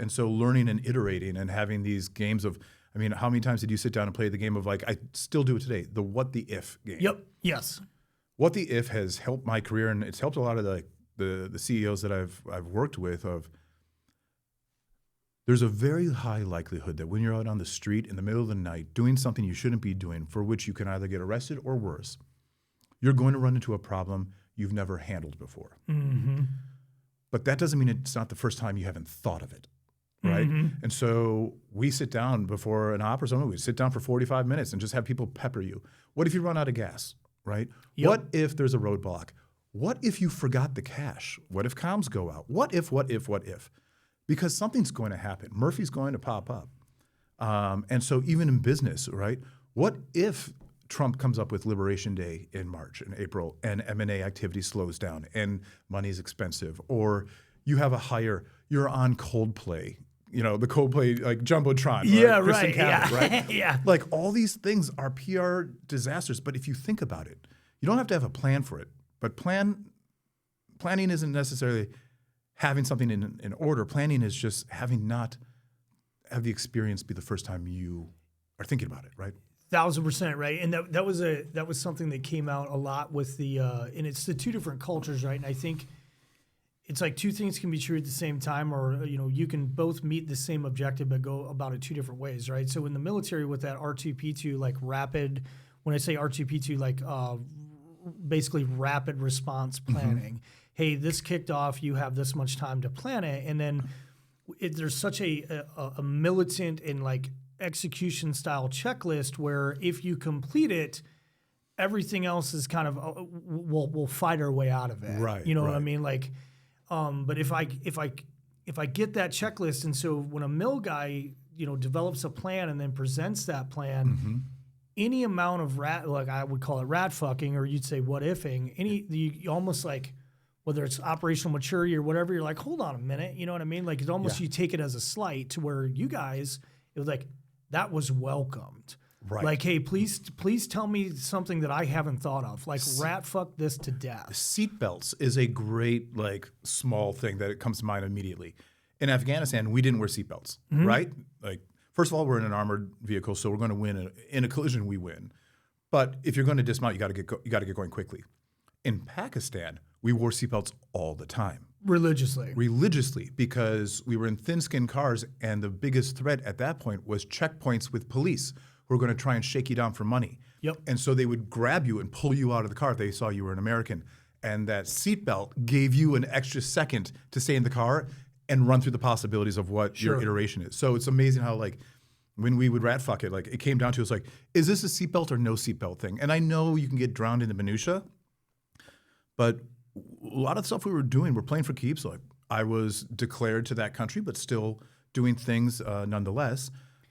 And so learning and iterating and having these games of, I mean, how many times did you sit down and play the game of, like, I still do it today, the what the if game? Yep. Yes. What the if has helped my career, and it's helped a lot of the CEOs that I've worked with. Of there's a very high likelihood that when you're out on the street in the middle of the night doing something you shouldn't be doing, for which you can either get arrested or worse, you're going to run into a problem you've never handled before. Mm-hmm. But that doesn't mean it's not the first time you haven't thought of it, right? Mm-hmm. And so we sit down before an op or something, we sit down for 45 minutes and just have people pepper you. What if you run out of gas, right? Yep. What if there's a roadblock? What if you forgot the cash? What if comms go out? What if? Because something's going to happen. Murphy's going to pop up. And so even in business, right? What if Trump comes up with Liberation Day in March and April and M&A activity slows down and money's expensive? Or you have you're on Coldplay, the Coldplay, like Jumbotron. Right? Yeah, Kristen right. Cavett, Yeah. right? Yeah. Like all these things are PR disasters. But if you think about it, you don't have to have a plan for it. But planning isn't necessarily having something in order. Planning is just having not have the experience be the first time you are thinking about it, right? 1,000% right, and that was something that came out a lot with the and it's the two different cultures, right? And I think it's like two things can be true at the same time, or you can both meet the same objective but go about it two different ways, right? So in the military with that R2P2, like rapid, when I say R2P2, like basically rapid response planning. Mm-hmm. Hey, this kicked off. You have this much time to plan it, and then there's such a militant and like execution style checklist where if you complete it, everything else is kind of we'll fight our way out of it. Right. You know what I mean? Like, but if I get that checklist, and so when a mill guy develops a plan and then presents that plan. Mm-hmm. Any amount of like I would call it rat fucking, or you'd say what ifing, you almost like, whether it's operational maturity or whatever, you're like, hold on a minute, you know what I mean? Like it's almost you take it as a slight to where you guys, it was like, that was welcomed. Right. Like, hey, please tell me something that I haven't thought of. Like rat fuck this to death. Seatbelts is a great small thing that it comes to mind immediately. In Afghanistan, we didn't wear seatbelts, mm-hmm. right? Like, first of all, we're in an armored vehicle, so we're going to win. In a collision, we win. But if you're going to dismount, you got to get going quickly. In Pakistan, we wore seatbelts all the time. Religiously, because we were in thin-skinned cars, and the biggest threat at that point was checkpoints with police who were going to try and shake you down for money. Yep. And so they would grab you and pull you out of the car if they saw you were an American. And that seatbelt gave you an extra second to stay in the car and run through the possibilities of what your iteration is. So it's amazing how when we would rat fuck it, it came down to it's like, is this a seatbelt or no seatbelt thing? And I know you can get drowned in the minutia, but a lot of stuff we were doing, we're playing for keeps. Like I was declared to that country, but still doing things nonetheless.